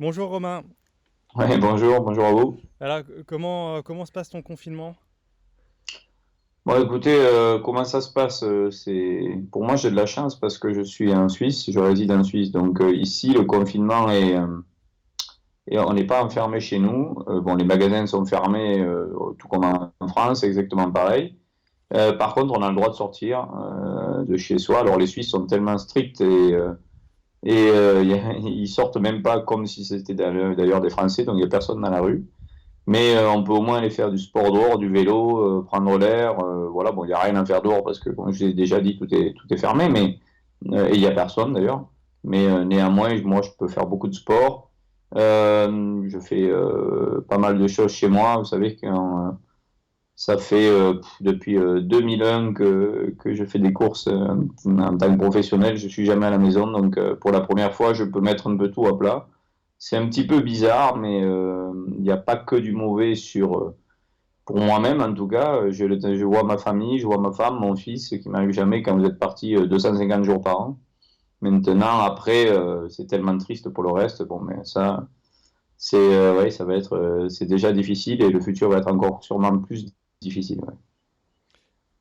Bonjour Romain. Ouais, bonjour à vous. Alors, comment se passe ton confinement? Bon, écoutez, comment ça se passe? Pour moi, j'ai de la chance parce que je suis en Suisse, je réside en Suisse. Donc ici, le confinement et on n'est pas enfermé chez nous. Bon, les magasins sont fermés, tout comme en France, c'est exactement pareil. Par contre, on a le droit de sortir de chez soi. Alors les Suisses sont tellement stricts ils sortent même pas comme si c'était d'ailleurs des Français, donc il n'y a personne dans la rue. Mais on peut au moins aller faire du sport dehors, du vélo, prendre l'air. Voilà, bon, il n'y a rien à faire dehors parce que, comme je l'ai déjà dit, tout est fermé, et il n'y a personne d'ailleurs. Mais néanmoins, moi, je peux faire beaucoup de sport. Je fais pas mal de choses chez moi. Vous savez que ça fait depuis 2001 que je fais des courses en tant que professionnel. Je suis jamais à la maison, donc pour la première fois, je peux mettre un peu tout à plat. C'est un petit peu bizarre, mais il n'y a pas que du mauvais pour moi-même, en tout cas. Je vois ma famille, je vois ma femme, mon fils, ce qui m'arrive jamais quand vous êtes parti 250 jours par an. Maintenant, après, c'est tellement triste pour le reste. Bon, mais ça, ouais, ça va être, c'est déjà difficile et le futur va être encore sûrement plus difficile. Ouais.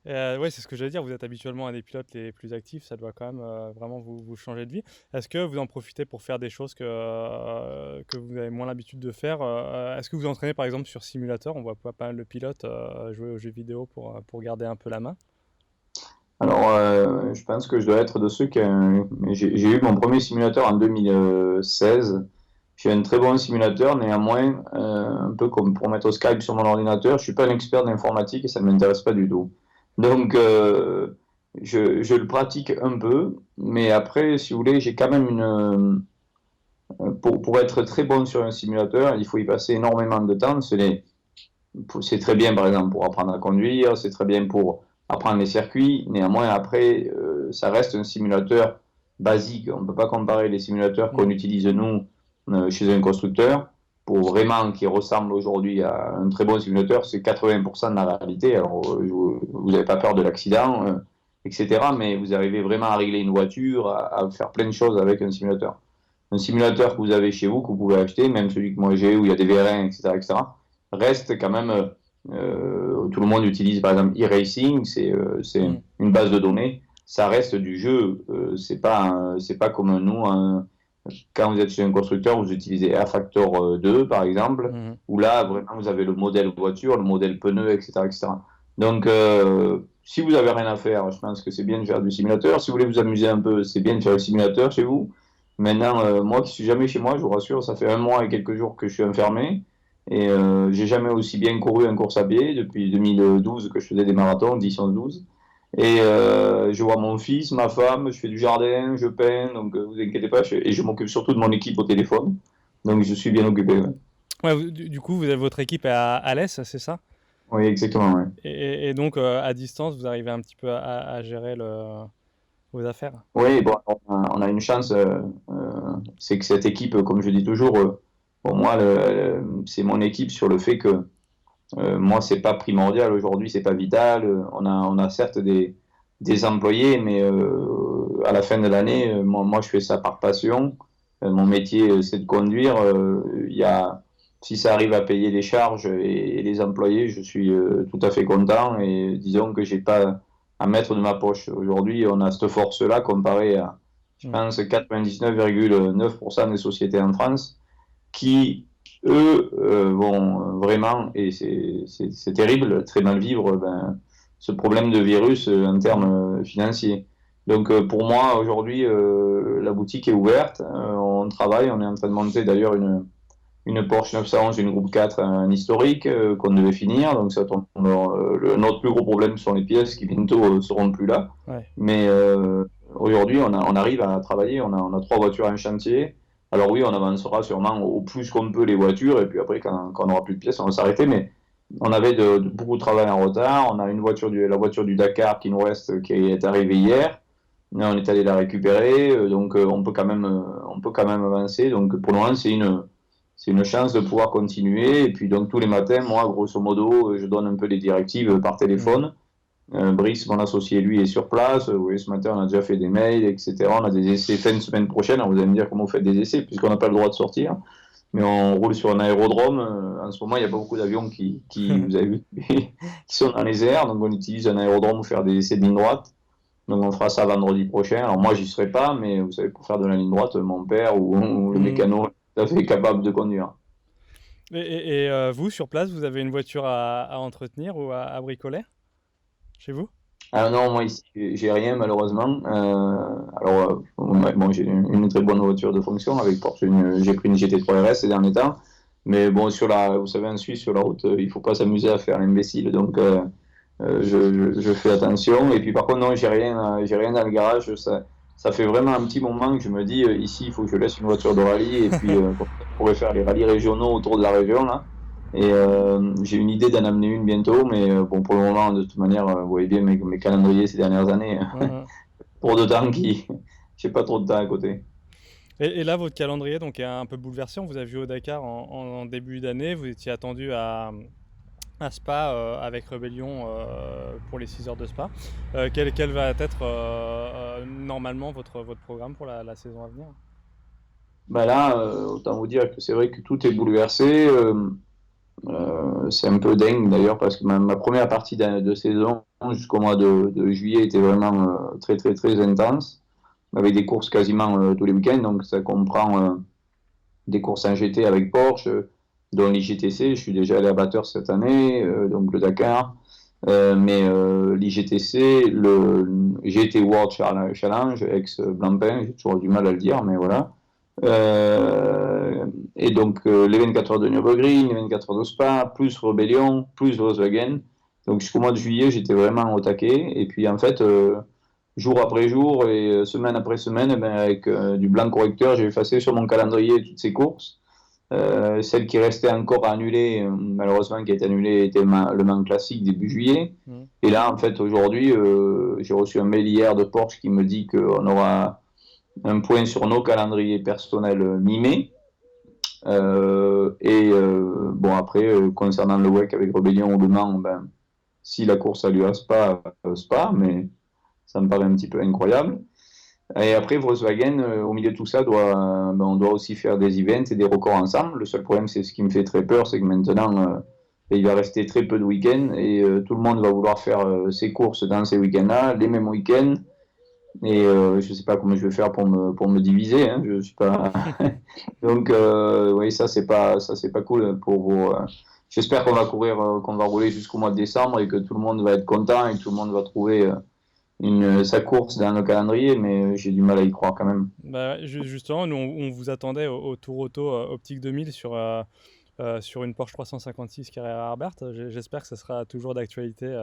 Ouais, c'est ce que j'allais dire. Vous êtes habituellement un des pilotes les plus actifs. Ça doit quand même vraiment vous changer de vie. Est-ce que vous en profitez pour faire des choses que vous avez moins l'habitude de faire? Est-ce que vous entraînez par exemple sur simulateur? On voit pas mal de pilotes jouer aux jeux vidéo pour garder un peu la main. Alors, je pense que je dois être de ceux qui. J'ai eu mon premier simulateur en 2016. J'ai un très bon simulateur, néanmoins, un peu comme pour mettre Skype sur mon ordinateur, je suis pas un expert d'informatique et ça ne m'intéresse pas du tout. Donc, je le pratique un peu, mais après, si vous voulez, j'ai quand même pour être très bon sur un simulateur, il faut y passer énormément de temps. C'est très bien, par exemple, pour apprendre à conduire, c'est très bien pour apprendre les circuits. Néanmoins, après, ça reste un simulateur basique. On ne peut pas comparer les simulateurs qu'on Mhm. utilise nous chez un constructeur pour vraiment qui ressemble aujourd'hui à un très bon simulateur. C'est 80% de la réalité. Alors, vous n'avez pas peur de l'accident, etc. Mais vous arrivez vraiment à régler une voiture, à faire plein de choses avec un simulateur. Un simulateur que vous avez chez vous, que vous pouvez acheter, même celui que moi j'ai, où il y a des vérins, etc., etc., reste quand même. Tout le monde utilise par exemple e-racing, c'est Mhm. une base de données. Ça reste du jeu. C'est pas comme nous. Quand vous êtes chez un constructeur, vous utilisez R-Factor 2, par exemple, Mhm. où là, vraiment, vous avez le modèle voiture, le modèle pneu, etc., etc. Donc, si vous avez rien à faire, je pense que c'est bien de faire du simulateur. Si vous voulez vous amuser un peu, c'est bien de faire le simulateur chez vous. Maintenant, moi qui suis jamais chez moi, je vous rassure, ça fait un mois et quelques jours que je suis enfermé. Et j'ai jamais aussi bien couru en course à pied depuis 2012 que je faisais des marathons, 10, 11, 12. Et je vois mon fils, ma femme, je fais du jardin, je peins, donc vous inquiétez pas. Et je m'occupe surtout de mon équipe au téléphone. Donc je suis bien occupé. Ouais. Ouais, du coup, vous avez votre équipe à l'Est, c'est ça? Oui, exactement. Ouais. Et donc, à distance, vous arrivez un petit peu à gérer vos affaires? Oui, bon, on a une chance, c'est que cette équipe, comme je dis toujours, pour moi, c'est mon équipe sur le fait que moi, c'est pas primordial aujourd'hui, c'est pas vital. On a certes des employés, mais à la fin de l'année, moi, je fais ça par passion. Mon métier, c'est de conduire. Si ça arrive à payer les charges et les employés, je suis tout à fait content. Et disons que j'ai pas à mettre de ma poche. Aujourd'hui, on a cette force-là comparé à, je Mhm. pense, 99,9% des sociétés en France qui, eux, vont vraiment, et c'est terrible, très mal vivre ce problème de virus en Mhm. termes financiers. Donc pour moi, aujourd'hui, la boutique est ouverte, on travaille, on est en train de monter d'ailleurs une Porsche 911, une groupe 4, un historique qu'on devait finir. Donc ça tombe, notre plus gros problème sont les pièces qui bientôt seront plus là. Ouais. Mais aujourd'hui, on arrive à travailler, on a trois voitures en chantier. Alors oui, on avancera sûrement au plus qu'on peut les voitures, et puis après, quand on n'aura plus de pièces, on va s'arrêter. Mais on avait beaucoup de travail en retard. On a la voiture du Dakar qui nous reste, qui est arrivée hier. On est allé la récupérer, donc on peut quand même avancer. Donc pour le moment, c'est une chance de pouvoir continuer. Et puis donc tous les matins, moi, grosso modo, je donne un peu des directives par Mhm. téléphone. Brice, mon associé, lui, est sur place. Oui, ce matin, on a déjà fait des mails, etc. On a des essais fin de semaine prochaine. Alors, vous allez me dire comment vous faites des essais, puisqu'on n'a pas le droit de sortir. mais on roule sur un aérodrome. En ce moment, il n'y a pas beaucoup d'avions vous avez vu, qui sont dans les airs, donc on utilise un aérodrome pour faire des essais de ligne droite. Donc on fera ça vendredi prochain. Alors moi, j'y serai pas, mais vous savez, pour faire de la ligne droite, mon père ou le Mhm. mécano est tout à fait capable de conduire. Vous, sur place, vous avez une voiture à entretenir ou à bricoler chez vous? Ah non, moi ici, j'ai rien malheureusement. Alors, bon, j'ai une très bonne voiture de fonction avec Porsche. J'ai pris une GT3 RS ces derniers temps. Mais bon, vous savez, en Suisse, sur la route, il faut pas s'amuser à faire l'imbécile. Donc, je fais attention. Et puis, par contre, non, j'ai rien dans le garage. Ça fait vraiment un petit moment que je me dis, ici, il faut que je laisse une voiture de rallye. Et puis, comme ça, je pourrais faire les rallyes régionaux autour de la région, là. Et j'ai une idée d'en amener une bientôt, mais bon, pour le moment, de toute manière, vous voyez bien mes calendriers ces dernières années, Mhm. pour de temps qui, j'ai pas trop de temps à côté. Et là, votre calendrier donc, est un peu bouleversé. On vous a vu au Dakar en début d'année. Vous étiez attendu à Spa avec Rebellion pour les 6 heures de Spa. Quel va être normalement votre programme pour la saison à venir? Bah là, autant vous dire que c'est vrai que tout est bouleversé. C'est un peu dingue d'ailleurs parce que ma première partie de saison jusqu'au mois de juillet était vraiment très très très intense, avec des courses quasiment tous les week-ends. Donc ça comprend des courses en GT avec Porsche, dont l'IGTC. Je suis déjà allé à Bathurst cette année, donc le Dakar. Mais l'IGTC, le GT World Challenge, ex-Blancpain, j'ai toujours du mal à le dire, mais voilà. Et donc les 24 heures de Nürburgring, les 24 heures de Spa, plus Rebellion, plus Volkswagen. Donc jusqu'au mois de juillet, j'étais vraiment au taquet. Et puis en fait, jour après jour et semaine après semaine, eh ben, avec du blanc correcteur, j'ai effacé sur mon calendrier toutes ces courses. Celle qui restait encore à annuler, malheureusement qui a été annulée, était le Mans Classique début juillet. Mhm. Et là, en fait, aujourd'hui, j'ai reçu un mail hier de Porsche qui me dit qu'on aura un point sur nos calendriers personnels mi-mai. Bon, après, concernant le WEC avec Rebellion ou Le Mans, ben, si la course a lieu à Spa, Spa, mais ça me paraît un petit peu incroyable. Et après, Volkswagen, au milieu de tout ça, ben, on doit aussi faire des events et des records ensemble. Le seul problème, c'est ce qui me fait très peur, c'est que maintenant, ben, il va rester très peu de week-ends et tout le monde va vouloir faire ses courses dans ces week-ends-là, les mêmes week-ends. Et je ne sais pas comment je vais faire pour me diviser. Hein, je suis pas... Donc, oui, ça, c'est pas cool pour vous. J'espère qu'on va courir, qu'on va rouler jusqu'au mois de décembre et que tout le monde va être content et que tout le monde va trouver sa course dans le calendrier, mais j'ai du mal à y croire quand même. Bah, justement, nous, on vous attendait au Tour Auto Optique 2000 sur une Porsche 356 Carrera Herbert. J'espère que ça sera toujours d'actualité.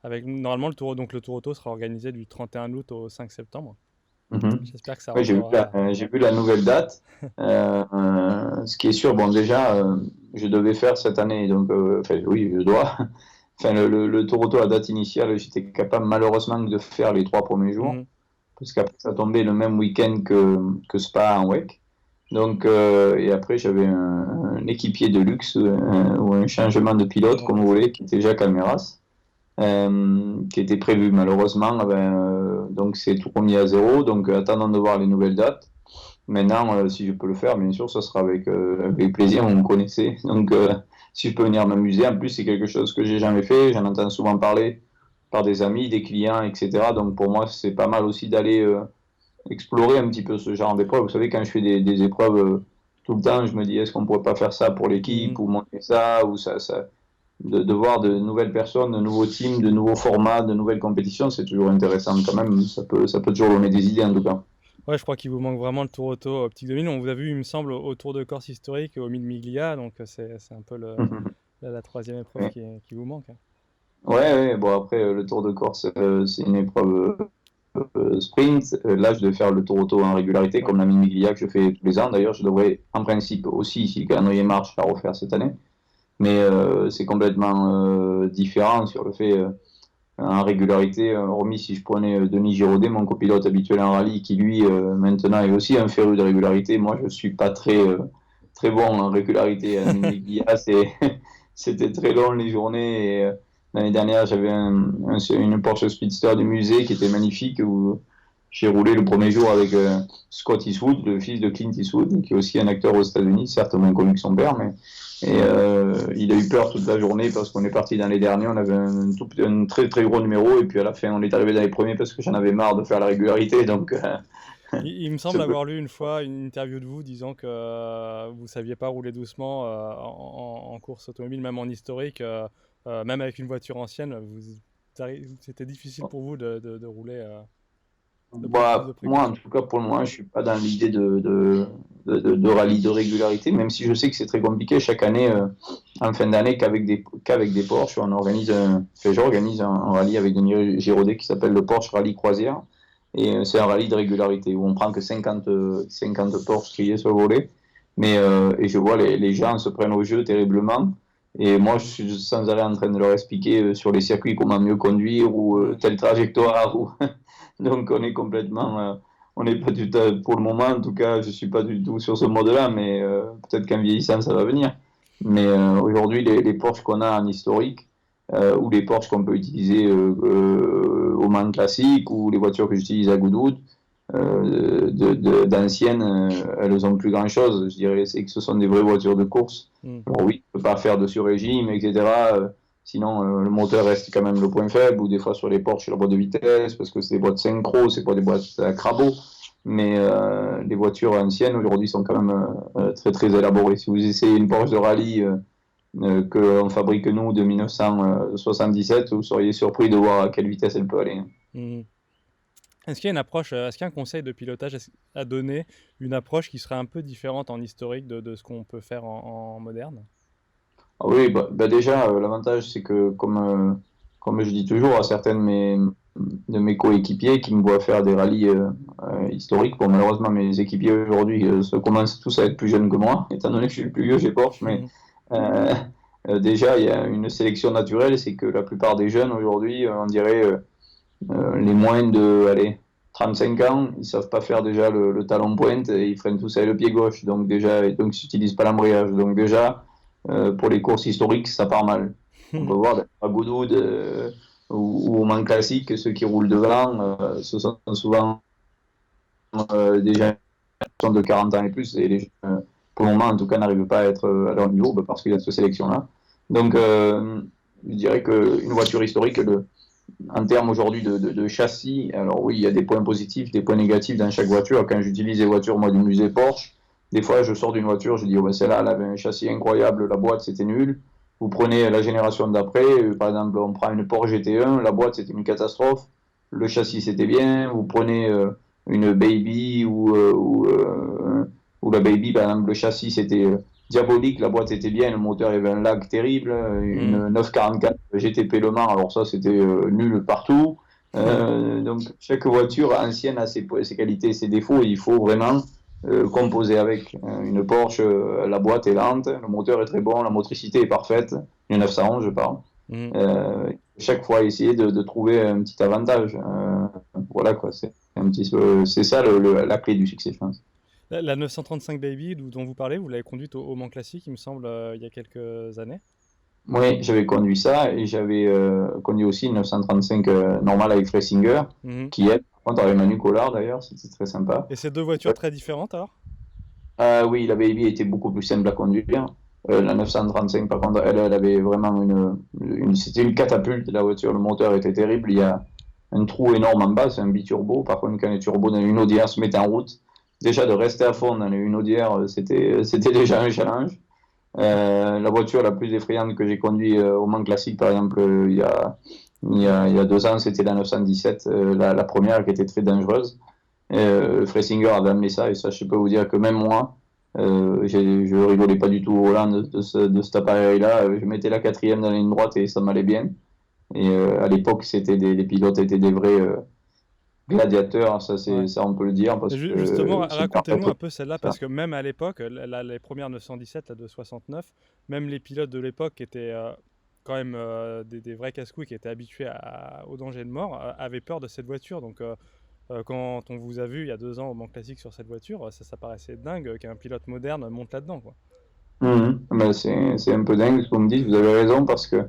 Avec, normalement, le Tour Auto sera organisé du 31 août au 5 septembre. Mhm. J'espère que ça Ouais, rentrera. j'ai vu la nouvelle date. Ce qui est sûr, bon, déjà, je devais faire cette année, donc, enfin, oui, je dois. Enfin, le Toronto à date initiale, j'étais capable malheureusement de faire les 3 premiers jours, Mhm. parce qu'après ça tombait le même week-end que Spa en WEC. Donc, et après, j'avais un équipier de luxe ou un changement de pilote, Changement de comme vous pièce. voulez, qui était Jacques Almeras, qui était prévu malheureusement. Ben, donc, c'est tout remis à zéro. Donc, attendons de voir les nouvelles dates. Maintenant, si je peux le faire, bien sûr, ça sera avec plaisir, on me connaissait. Donc, si je peux venir m'amuser, en plus, c'est quelque chose que j'ai jamais fait. J'en entends souvent parler par des amis, des clients, etc. Donc, pour moi, c'est pas mal aussi d'aller explorer un petit peu ce genre d'épreuve. Vous savez, quand je fais des épreuves tout le temps, je me dis, est-ce qu'on pourrait pas faire ça pour l'équipe Mhm. ou montrer ça ou de voir de nouvelles personnes, de nouveaux teams, de nouveaux formats, de nouvelles compétitions, c'est toujours intéressant quand même. Ça peut toujours donner des idées en tout cas. Ouais, je crois qu'il vous manque vraiment le Tour Auto Optique 2000. On vous a vu, il me semble, au Tour de Corse historique au Mille Miglia. Donc, c'est un peu la troisième épreuve qui vous manque, hein. Ouais, ouais, bon après le Tour de Corse, c'est une épreuve sprint. Là, je devais faire le Tour auto en régularité, Ouais. comme la Mini-Miglia que je fais tous les ans. D'ailleurs, je devrais en principe aussi, si le calendrier marche, la refaire cette année. Mais c'est complètement différent sur le fait, en régularité, hormis si je prenais Denis Giraudet, mon copilote habituel en rallye, qui lui, maintenant, est aussi un féru de régularité. Moi, je suis pas très bon en régularité. À la Mini-Miglia, c'était très long les journées. L'année dernière, j'avais une Porsche Speedster du musée qui était magnifique, où j'ai roulé le premier jour avec Scott Eastwood, le fils de Clint Eastwood, qui est aussi un acteur aux États-Unis, certes moins connu que son père, mais il a eu peur toute la journée parce qu'on est parti dans les derniers, on avait un très très gros numéro, et puis à la fin on est arrivé dans les premiers parce que j'en avais marre de faire la régularité, donc Il me semble avoir lu une fois une interview de vous disant que vous saviez pas rouler doucement en course automobile, même en historique, même avec une voiture ancienne, c'était difficile pour vous de rouler de prendre plus de moi en précautions. tout cas pour le moment je suis pas dans l'idée de rallye de régularité, même si je sais que c'est très compliqué chaque année, en fin d'année qu'avec des Porsche, j'organise un rallye avec Denis Giraudet qui s'appelle le Porsche Rallye Croisière. Et c'est un rallye de régularité où on prend que 50 Porsche triés sur le volet. Et je vois les gens se prennent au jeu terriblement. Et moi, je suis sans arrêt en train de leur expliquer sur les circuits comment mieux conduire ou telle trajectoire. Donc on est complètement. On n'est pas du tout, pour le moment, en tout cas, je suis pas du tout sur ce mode-là, mais peut-être qu'en vieillissant, ça va venir. Mais aujourd'hui, les Porsche qu'on a en historique, ou les Porsche qu'on peut utiliser au Mans classique, ou les voitures que j'utilise à Goodwood, d'anciennes, elles ont plus grand-chose. Je dirais c'est que ce sont des vraies voitures de course. Mm. Alors oui, on ne peut pas faire de sur-régime, etc. Sinon, le moteur reste quand même le point faible, ou des fois sur les Porsche, la boîte de vitesse, parce que c'est des boîtes synchro, c'est pas des boîtes à crabot. Mais les voitures anciennes aujourd'hui sont quand même très très élaborées. Si vous essayez une Porsche de rallye qu'on fabrique nous de 1977, vous seriez surpris de voir à quelle vitesse elle peut aller. Mm. Est-ce qu'il y a une approche, est-ce qu'il y a un conseil de pilotage à donner, une approche qui serait un peu différente en historique de ce qu'on peut faire en moderne? Ah oui, déjà, l'avantage, c'est que, comme je dis toujours à certains de mes coéquipiers qui me voient faire des rallyes historiques, bon, malheureusement, mes équipiers aujourd'hui commencent tous à être plus jeunes que moi, étant donné que je suis le plus vieux chez Porsche, mais euh, déjà, il y a une sélection naturelle, c'est que la plupart des jeunes aujourd'hui, on dirait les moins de, allez, 35 ans, ils savent pas faire déjà le talon pointe et ils freinent tous avec le pied gauche, donc déjà, et donc ils n'utilisent pas l'embrayage, donc déjà, pour les courses historiques, ça part mal. On peut voir à Goodwood ou au Mans classique, ceux qui roulent devant, ce sont souvent des gens de 40 ans et plus, et les gens, pour le moment, en tout cas, n'arrivent pas à être à leur niveau parce qu'il y a cette sélection-là. Donc, je dirais qu'une voiture historique, en termes aujourd'hui de châssis, alors oui, il y a des points positifs, des points négatifs dans chaque voiture. Quand j'utilise les voitures, moi, du musée Porsche, des fois, je sors d'une voiture, je dis, oh, ben, celle-là, elle avait un châssis incroyable, la boîte, c'était nul. Vous prenez la génération d'après, par exemple, on prend une Porsche GT1, la boîte, c'était une catastrophe, le châssis, c'était bien. Vous prenez une Baby ou la Baby, par exemple, le châssis, c'était diabolique, la boîte était bien, le moteur avait un lag terrible, une 944 GTP Le Mans, alors ça, c'était nul partout. Donc, chaque voiture ancienne a ses qualités et ses défauts, et il faut vraiment composé avec une Porsche, la boîte est lente, le moteur est très bon, la motricité est parfaite, une 911 je parle. Chaque fois essayer de trouver un petit avantage. Voilà quoi, c'est ça la clé du succès, je pense. La 935 Baby dont vous parlez, vous l'avez conduite au Mans classique, il me semble, il y a quelques années. Oui, j'avais conduit ça et j'avais conduit aussi une 935 normale avec Freysinger, qui elle, par contre, avait Manu Collard d'ailleurs, c'était très sympa. Et c'est deux voitures très différentes alors? Oui, la Baby était beaucoup plus simple à conduire. La 935, par contre, elle avait vraiment c'était une catapulte, la voiture. Le moteur était terrible. Il y a un trou énorme en bas, c'est un biturbo. Par contre, quand les turbos dans une Audière se mettent en route, déjà de rester à fond dans une Audière, c'était déjà un challenge. La voiture la plus effrayante que j'ai conduite au Mans classique, par exemple, il y a 2 ans, c'était la 917, la première qui était très dangereuse. Freysinger avait amené ça, et ça, je peux vous dire que même moi, je rigolais pas du tout au volant de cet appareil-là. Je mettais la quatrième dans la ligne droite et ça m'allait bien. Et à l'époque, les pilotes étaient des vrais gladiateurs, ça, Ouais. ça on peut le dire. Parce que, Justement, racontez-nous un ça. peu celle-là, parce que même à l'époque, les premières 917, la 269, même les pilotes de l'époque qui étaient quand même des vrais casse-couilles, qui étaient habitués au danger de mort, avaient peur de cette voiture. Donc quand on vous a vu il y a 2 ans au Mans classique sur cette voiture, ça paraissait dingue qu'un pilote moderne monte là-dedans, quoi. Ben, c'est un peu dingue ce que vous me dites, vous avez raison, parce que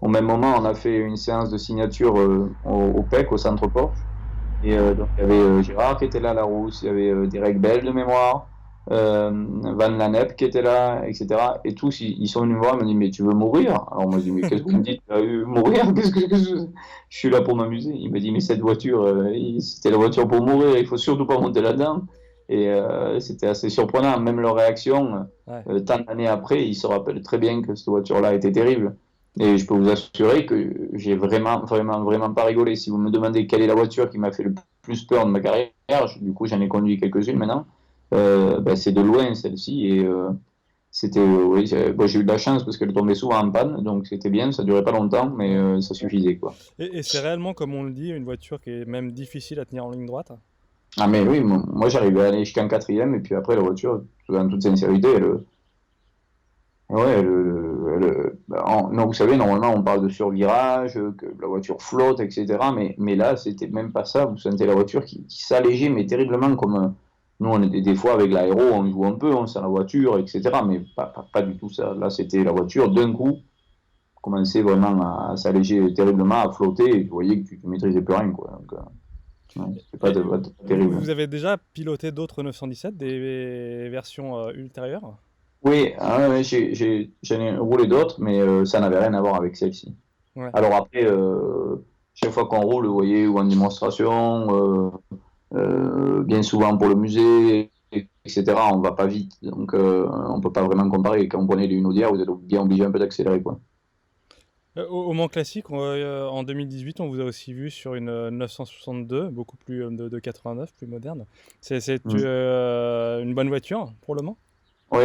au même moment, on a fait une séance de signature au PEC, au centre Porsche. Et donc il y avait Gérard qui était là, Larousse, il y avait Derek Bell de mémoire, Van Lanep qui était là, etc. Et tous, ils sont venus me voir, ils m'ont dit, mais tu veux mourir? Alors moi je dis, mais qu'est-ce que vous me dites? Mourir? Je suis là pour m'amuser. Il me dit, mais cette voiture, c'était la voiture pour mourir, il faut surtout pas monter là-dedans. Et c'était assez surprenant, même leur réaction, Ouais. tant d'années après, ils se rappellent très bien que cette voiture-là était terrible. Et je peux vous assurer que j'ai vraiment pas rigolé. Si vous me demandez quelle est la voiture qui m'a fait le plus peur de ma carrière, du coup j'en ai conduit quelques-unes maintenant, ben, c'est de loin celle-ci. Et c'était, oui, bon, j'ai eu de la chance parce qu'elle tombait souvent en panne, donc c'était bien, ça durait pas longtemps, mais Ouais. ça suffisait, quoi. Et c'est réellement, comme on le dit, une voiture qui est même difficile à tenir en ligne droite? Ah mais oui, moi j'arrivais à aller jusqu'en quatrième, et puis après la voiture, en toute sincérité, ouais, non, vous savez, normalement, on parle de survirage, que la voiture flotte, etc. Mais là, c'était même pas ça. Vous sentez la voiture qui s'allégeait, mais terriblement, comme nous, on était des fois avec l'aéro, on joue un peu, on sent la voiture, etc. Mais pas du tout ça. Là, c'était la voiture, d'un coup, commençait vraiment à s'alléger terriblement, à flotter, et tu voyais que tu ne maîtrisais plus rien, quoi. Donc, ouais, c'était Et pas vous, terrible. vous avez déjà piloté d'autres 917, des versions ultérieures? Oui, ah ouais, j'en ai roulé d'autres, mais ça n'avait rien à voir avec celle-ci. Ouais. Alors après, chaque fois qu'on roule, vous voyez, ou en démonstration, bien souvent pour le musée, etc., on va pas vite. Donc on peut pas vraiment comparer. Quand vous prenez les Unodières, vous êtes bien obligé un peu d'accélérer, quoi. Au Mans Classique, en 2018, on vous a aussi vu sur une 962, beaucoup plus de 89, plus moderne. C'est Mm. une bonne voiture pour le Mans? Oui,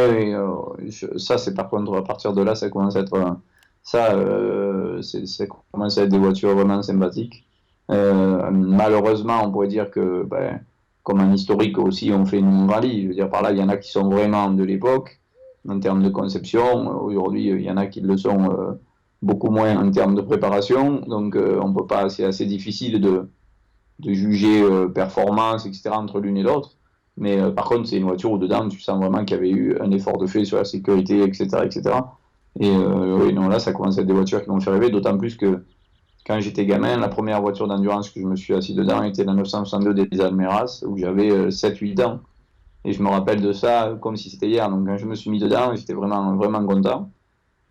oui, ça c'est par contre, à partir de là, ça commence à être, ça commence à être des voitures vraiment sympathiques. Malheureusement, on pourrait dire que, ben, comme un historique aussi, on fait une rallye. Je veux dire, par là, il y en a qui sont vraiment de l'époque en termes de conception. Aujourd'hui, il y en a qui le sont beaucoup moins en termes de préparation. Donc, on peut pas, c'est assez difficile de juger performance, etc., entre l'une et l'autre. Mais par contre, c'est une voiture où dedans, tu sens vraiment qu'il y avait eu un effort de fait sur la sécurité, etc., etc. Et oui, non, là, ça commence à être des voitures qui m'ont fait rêver, d'autant plus que quand j'étais gamin, la première voiture d'endurance que je me suis assis dedans était la 962 des Almeras, où j'avais 7-8 ans. Et je me rappelle de ça comme si c'était hier. Donc quand je me suis mis dedans, j'étais vraiment content.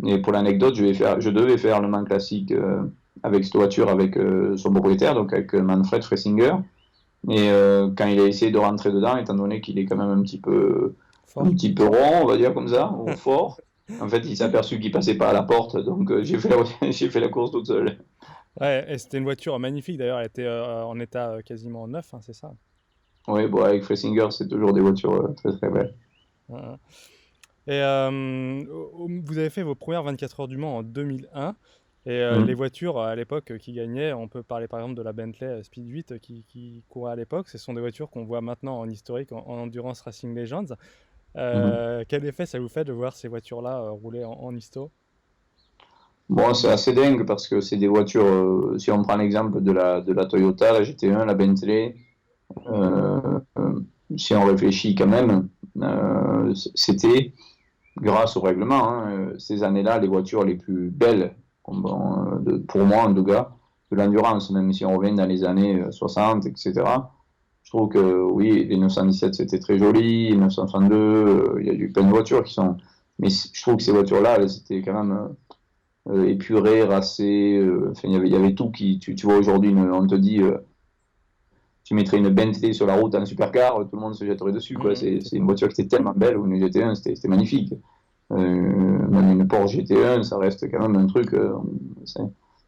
Et pour l'anecdote, je devais faire le Mans classique avec cette voiture, avec son propriétaire, donc avec Manfred Fressinger. Et quand il a essayé de rentrer dedans, étant donné qu'il est quand même un Fort. petit peu rond, on va dire comme ça, ou fort, en fait, il s'est aperçu qu'il passait pas à la porte, donc j'ai fait la course toute seule. Ouais, et c'était une voiture magnifique d'ailleurs, elle était en état quasiment neuf, hein, c'est ça? Oui, bon, avec Fressinger, c'est toujours des voitures très très belles. Ouais. Et vous avez fait vos premières 24 heures du Mans en 2001. Et les Mm. voitures à l'époque qui gagnaient, on peut parler par exemple de la Bentley Speed 8 qui courait à l'époque. Ce sont des voitures qu'on voit maintenant en historique, en Endurance Racing Legends. Mm. Quel effet ça vous fait de voir ces voitures-là rouler en histo? Bon, c'est assez dingue parce que c'est des voitures, si on prend l'exemple de la Toyota, la GT1, la Bentley, euh, euh, si on réfléchit quand même, c'était grâce au règlement, hein, ces années-là, les voitures les plus belles, pour moi en tout cas, de l'endurance, même si on revient dans les années 60, etc. Je trouve que oui, les 917 c'était très joli, les 932, il y a eu plein de voitures qui sont. Mais je trouve que ces voitures-là, elles étaient quand même épurées, racées, enfin, il y avait tout qui. Tu vois, aujourd'hui, on te dit, tu mettrais une Bentley sur la route en supercar, tout le monde se jetterait dessus, quoi. C'est C'est une clair. voiture qui était tellement belle, ou une GT1, c'était magnifique. Même une Porsche GT1, ça reste quand même un truc, ça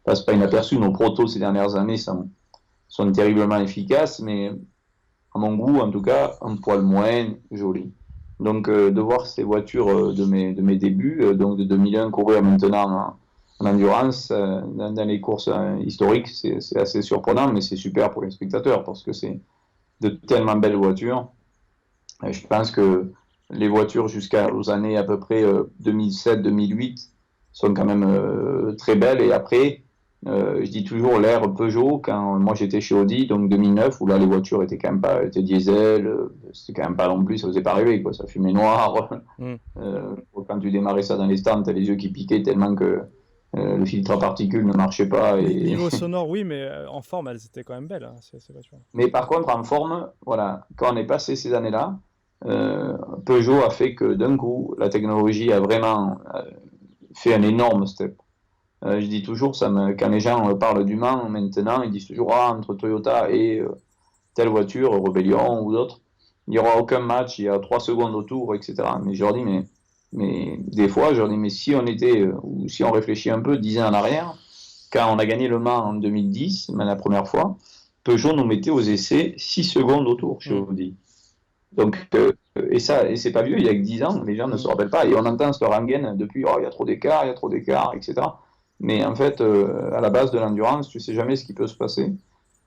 passe pas inaperçu. Nos protos ces dernières années sont terriblement efficaces, mais à mon goût, en tout cas, un poil moins joli. Donc, de voir ces voitures de mes débuts, donc de 2001, courir maintenant en endurance, dans les courses historiques, c'est assez surprenant, mais c'est super pour les spectateurs parce que c'est de tellement belles voitures. Et je pense que les voitures jusqu'aux années à peu près 2007-2008 sont quand même très belles. Et après, je dis toujours l'ère Peugeot, quand moi j'étais chez Audi, donc 2009, où là les voitures étaient quand même pas, étaient diesel, c'était quand même pas non plus, ça faisait pas rêver, quoi, ça fumait noir. Mm. Quand tu démarrais ça dans les stands, t'as les yeux qui piquaient tellement que le filtre à particules ne marchait pas. Niveau sonore, oui, mais en forme, elles étaient quand même belles, hein, ces voitures. Mais par contre, en forme, voilà, quand on est passé ces années-là, Peugeot a fait que d'un coup, la technologie a vraiment fait un énorme step. Je dis toujours, quand les gens parlent du Mans maintenant, ils disent toujours ah, entre Toyota et telle voiture, Rebellion ou d'autres, il n'y aura aucun match, il y a 3 secondes autour, etc. Mais je leur dis, mais des fois, je leur dis, mais si on était, ou si on réfléchit un peu 10 ans en arrière, quand on a gagné le Mans en 2010, la première fois, Peugeot nous mettait aux essais 6 secondes autour, je vous dis. Donc, et c'est pas vieux, il y a que 10 ans, les gens ne se rappellent pas, et on entend ce rengaine depuis, oh, il y a trop d'écart, etc. Mais en fait, à la base de l'endurance, tu sais jamais ce qui peut se passer.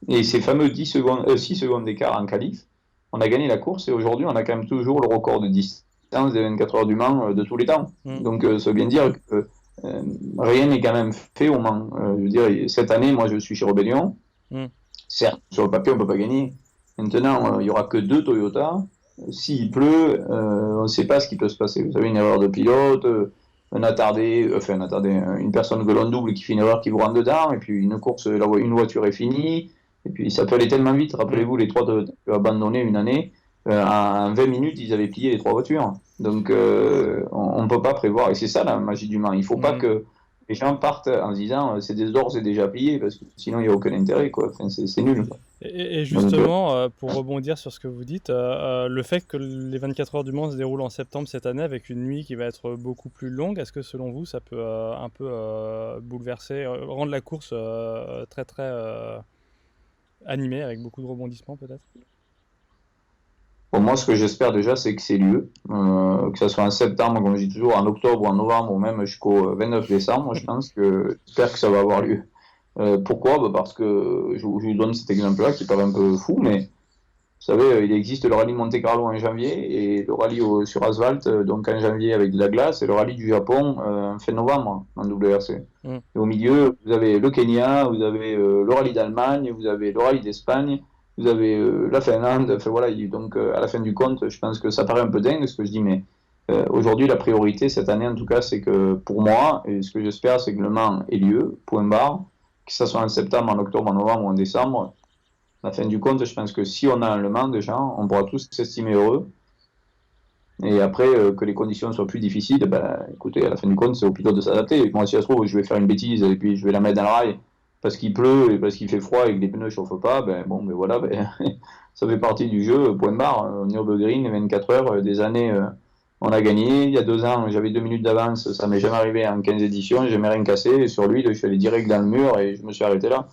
Et ces fameux 6 secondes d'écart en qualif, on a gagné la course, et aujourd'hui, on a quand même toujours le record de distance des 24 heures du Mans de tous les temps. Donc, ça veut bien dire que rien n'est quand même fait au Mans. Je veux dire, cette année, moi, je suis chez Rebellion. Certes, sur le papier, on ne peut pas gagner. Maintenant, il n'y aura que 2 Toyota. S'il pleut, on ne sait pas ce qui peut se passer. Vous savez, une erreur de pilote, une personne que l'on double qui fait une erreur qui vous rentre dedans, et puis une course, une voiture est finie, et puis ça peut aller tellement vite. Rappelez-vous, les 3 Toyota qui ont abandonné une année, en 20 minutes, ils avaient plié les 3 voitures. Donc, on ne peut pas prévoir. Et c'est ça la magie du Mans. Il ne faut pas que les gens partent en se disant c'est déjà plié, parce que sinon il n'y a aucun intérêt, quoi. Enfin, c'est nul, quoi. Et justement, pour rebondir sur ce que vous dites, le fait que les 24 heures du Mans se déroulent en septembre cette année avec une nuit qui va être beaucoup plus longue, est-ce que selon vous ça peut un peu bouleverser, rendre la course très très animée avec beaucoup de rebondissements peut-être? Bon, moi, ce que j'espère déjà, c'est que c'est lieu, que ça soit en septembre, comme je dis toujours, en octobre ou en novembre, ou même jusqu'au 29 décembre, j'espère que ça va avoir lieu. Pourquoi? Bah, parce que je vous donne cet exemple-là qui paraît un peu fou, mais vous savez, il existe le rallye Monte Carlo en janvier et le rallye sur asphalte, donc en janvier avec de la glace, et le rallye du Japon en fin novembre en WRC. Et au milieu, vous avez le Kenya, vous avez le rallye d'Allemagne, vous avez le rallye d'Espagne, vous avez la Finlande. Enfin voilà, donc à la fin du compte, je pense que ça paraît un peu dingue ce que je dis, mais aujourd'hui, la priorité cette année, en tout cas, c'est que pour moi, et ce que j'espère, c'est que le Mans ait lieu, point barre, que ce soit en septembre, en octobre, en novembre ou en décembre. À la fin du compte, je pense que si on a un Le Mans déjà, on pourra tous s'estimer heureux. Et après, que les conditions soient plus difficiles, ben, écoutez, à la fin du compte, c'est au pilote de s'adapter. Moi, si ça se trouve, je vais faire une bêtise et puis je vais la mettre dans le rail parce qu'il pleut et parce qu'il fait froid et que les pneus ne chauffent pas, ben bon, ben voilà, ben, ça fait partie du jeu, point barre. Nürburgring, 24 heures, des années, on a gagné. Il y a 2 ans, j'avais 2 minutes d'avance, ça m'est jamais arrivé en 15 éditions, j'ai jamais rien cassé. Et sur lui, je suis allé direct dans le mur et je me suis arrêté là.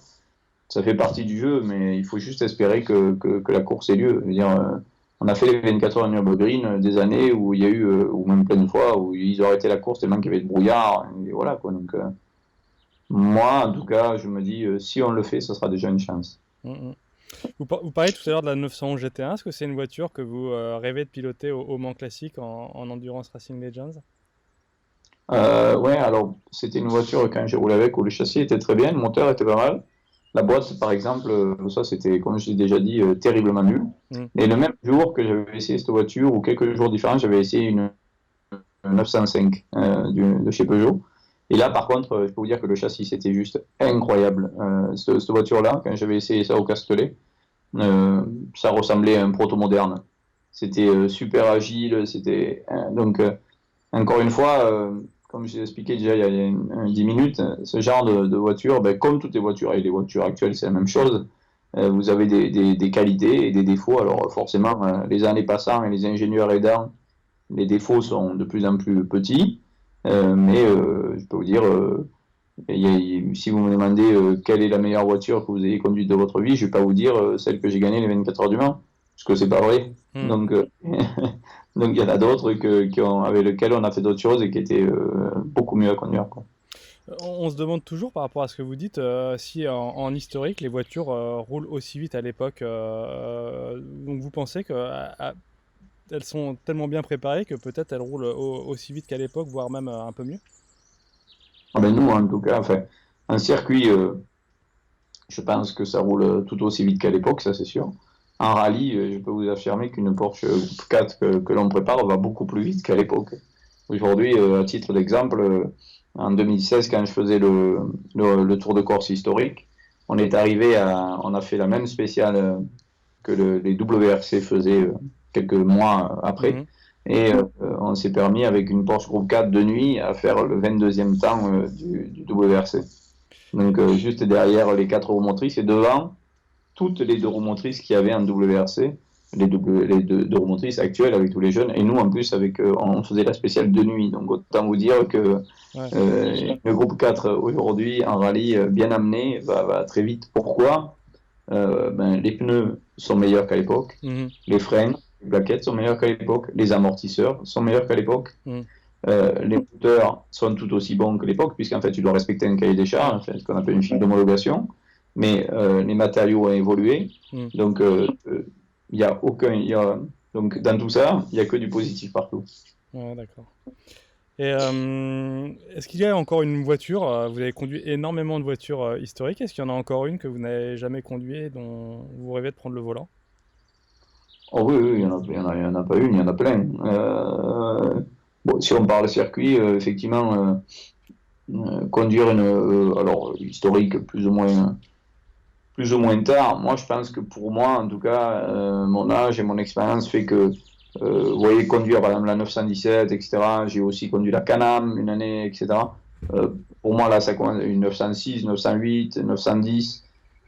Ça fait partie du jeu, mais il faut juste espérer que la course ait lieu. Je veux dire, on a fait les 24 heures à Nürburgring des années où il y a eu, ou même plein de fois, où ils ont arrêté la course tellement qu'il y avait de brouillard. Et voilà, quoi. Donc, moi, en tout cas, je me dis, si on le fait, ça sera déjà une chance. Vous parliez tout à l'heure de la 911 GT1. Est-ce que c'est une voiture que vous rêvez de piloter au Mans Classique en Endurance Racing Legends? Ouais, alors c'était une voiture quand j'ai roulé avec où le châssis était très bien, le moteur était pas mal. La boîte, par exemple, ça c'était, comme je l'ai déjà dit, terriblement nul. Et le même jour que j'avais essayé cette voiture, ou quelques jours différents, j'avais essayé une 905 de chez Peugeot. Et là, par contre, je peux vous dire que le châssis, c'était juste incroyable. Cette voiture-là, quand j'avais essayé ça au Castellet, ça ressemblait à un proto moderne. C'était super agile, c'était... donc, encore une fois, comme je l'ai expliqué déjà il y a 10 minutes, ce genre de voiture, ben, comme toutes les voitures, et les voitures actuelles, c'est la même chose, vous avez des qualités et des défauts. Alors forcément, les années passant et les ingénieurs aidant, les défauts sont de plus en plus petits, mais je peux vous dire, si vous me demandez quelle est la meilleure voiture que vous ayez conduite de votre vie, je ne vais pas vous dire celle que j'ai gagnée les 24 heures du Mans, parce que c'est pas vrai. Donc, donc il y en a d'autres avec lesquelles on a fait d'autres choses et qui étaient beaucoup mieux à conduire, quoi. On se demande toujours par rapport à ce que vous dites si en historique les voitures roulent aussi vite à l'époque. Donc vous pensez qu'elles sont tellement bien préparées que peut-être elles roulent aussi vite qu'à l'époque, voire même un peu mieux? Ah ben nous, en tout cas, enfin, un circuit, je pense que ça roule tout aussi vite qu'à l'époque, ça c'est sûr. En rallye, je peux vous affirmer qu'une Porsche Group 4 que l'on prépare va beaucoup plus vite qu'à l'époque. Aujourd'hui, à titre d'exemple, en 2016, quand je faisais le Tour de Corse historique, on a fait la même spéciale que les WRC faisaient quelques mois après. Mhm. Et on s'est permis, avec une Porsche Groupe 4 de nuit, à faire le 22e temps du WRC. Donc, juste derrière les 4 roues motrices et devant toutes les 2 roues motrices qu'il y avait en WRC, les deux roues motrices actuelles avec tous les jeunes. Et nous, en plus, on faisait la spéciale de nuit. Donc, autant vous dire que Ouais. le groupe 4 aujourd'hui, en rallye bien amené, va très vite. Pourquoi les pneus sont meilleurs qu'à l'époque, Mhm. les freins, les plaquettes sont meilleurs qu'à l'époque, les amortisseurs sont meilleurs qu'à l'époque, Mhm. les moteurs sont tout aussi bons que l'époque, puisqu'en fait, tu dois respecter un cahier des charges, en fait, ce qu'on appelle une fiche d'homologation, mais les matériaux ont évolué. Mhm. Donc, donc, dans tout ça, il n'y a que du positif partout. Ouais, d'accord. Et est-ce qu'il y a encore une voiture, vous avez conduit énormément de voitures historiques, est-ce qu'il y en a encore une que vous n'avez jamais conduite et dont vous rêvez de prendre le volant? Oh oui, oui, il y en a pas une, il y en a plein. Bon, si on parle circuit, effectivement, conduire alors historique plus ou moins tard. Moi, je pense que pour moi, en tout cas, mon âge et mon expérience fait que, vous voyez, conduire par exemple la 917, etc. J'ai aussi conduit la Can-Am une année, etc. Euh, pour moi, là, ça commence une 906, 908, 910.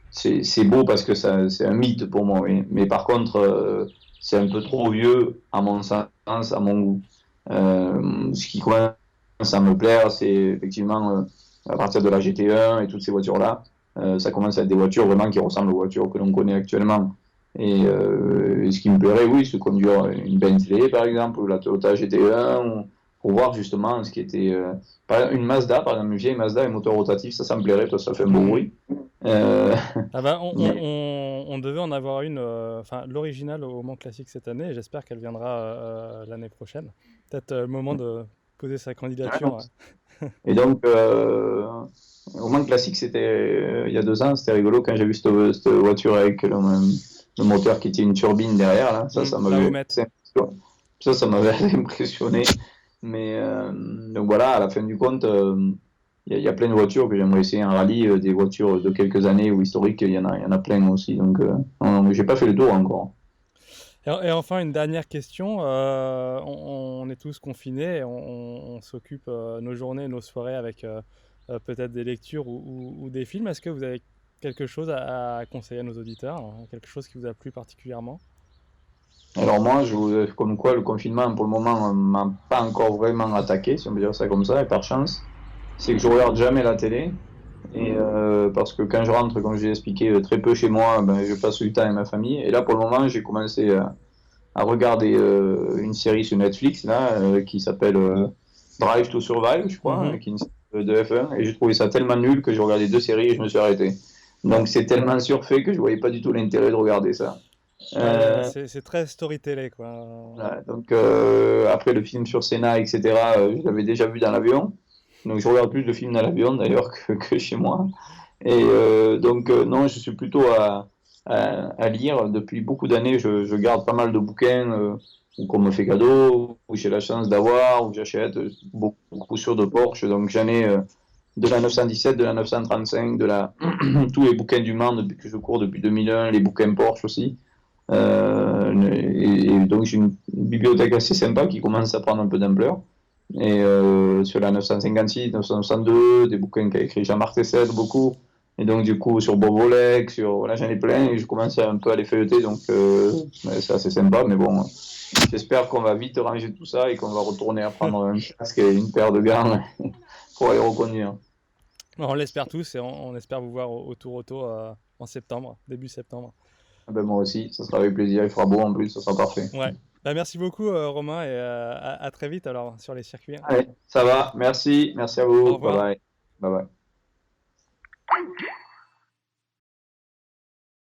C'est beau parce que c'est un mythe pour moi. Oui. Mais par contre, c'est un peu trop vieux à mon sens, à mon goût. Ce qui commence à me plaire, c'est effectivement à partir de la GT1 et toutes ces voitures-là, ça commence à être des voitures vraiment qui ressemblent aux voitures que l'on connaît actuellement. Et ce qui me plairait, oui, c'est conduire une Bentley, par exemple, ou la Toyota GT1, pour voir justement ce qui était. Une Mazda, par exemple, une vieille Mazda, un moteur rotatif, ça me plairait, parce que ça fait un beau Mhm. bruit. Euh, Ah bah, mais, on devait en avoir une, enfin l'original au Mans Classique cette année, et j'espère qu'elle viendra l'année prochaine. Peut-être le moment de poser sa candidature. et donc, au moins classique, c'était il y a 2 ans, c'était rigolo quand j'ai vu cette voiture avec le moteur qui était une turbine derrière, là. La Homet. Ça m'avait impressionné. Mais donc voilà, à la fin du compte, il y a plein de voitures que j'aimerais essayer en rallye, des voitures de quelques années ou historiques, il y en a plein aussi. Donc, non, j'ai pas fait le tour encore. Et enfin, une dernière question. On est tous confinés, et on s'occupe nos journées, nos soirées avec peut-être des lectures ou des films. Est-ce que vous avez quelque chose à conseiller à nos auditeurs, hein, quelque chose qui vous a plu particulièrement? Alors moi, comme quoi le confinement pour le moment m'a pas encore vraiment attaqué, si on peut dire ça comme ça, et par chance, c'est que je regarde jamais la télé, et parce que quand je rentre, comme je l'ai expliqué, très peu chez moi, ben, je passe du temps avec ma famille, et là pour le moment, j'ai commencé à regarder une série sur Netflix là, qui s'appelle Drive to Survive, je crois, Mhm. qui est une série de F1, et j'ai trouvé ça tellement nul que j'ai regardé 2 séries et je me suis arrêté. Donc c'est tellement surfait que je voyais pas du tout l'intérêt de regarder ça. Ouais, Euh, c'est très storytellé, quoi. voilà, donc après le film sur Senna, etc., je l'avais déjà vu dans l'avion. Donc je regarde plus de films dans l'avion d'ailleurs que chez moi. Et donc non, je suis plutôt à lire. Depuis beaucoup d'années, je garde pas mal de bouquins ou qu'on me fait cadeau, ou j'ai la chance d'avoir, ou j'achète beaucoup sur de Porsche. Donc j'en ai de la 917, de la 935, tous les bouquins du Mans depuis que je cours depuis 2001, les bouquins Porsche aussi. Et donc j'ai une bibliothèque assez sympa qui commence à prendre un peu d'ampleur. Et sur la 956, 962, des bouquins qu'a écrit Jean-Marc Tessel, beaucoup. Et donc du coup sur Bob Olek, voilà, j'en ai plein et je commence un peu à les feuilleter, donc c'est assez sympa. Mais bon, j'espère qu'on va vite ranger tout ça et qu'on va retourner à prendre un casque et une paire de gants pour aller reconduire. On l'espère tous et on espère vous voir au Tour Auto en septembre, début septembre. Ah ben, moi aussi, ça sera avec plaisir, il fera beau en plus, ça sera parfait. Ouais. Bah, merci beaucoup, Romain, et à très vite alors sur les circuits. Allez, ça va, merci à Au vous, bye revoir. bye. Bye bye.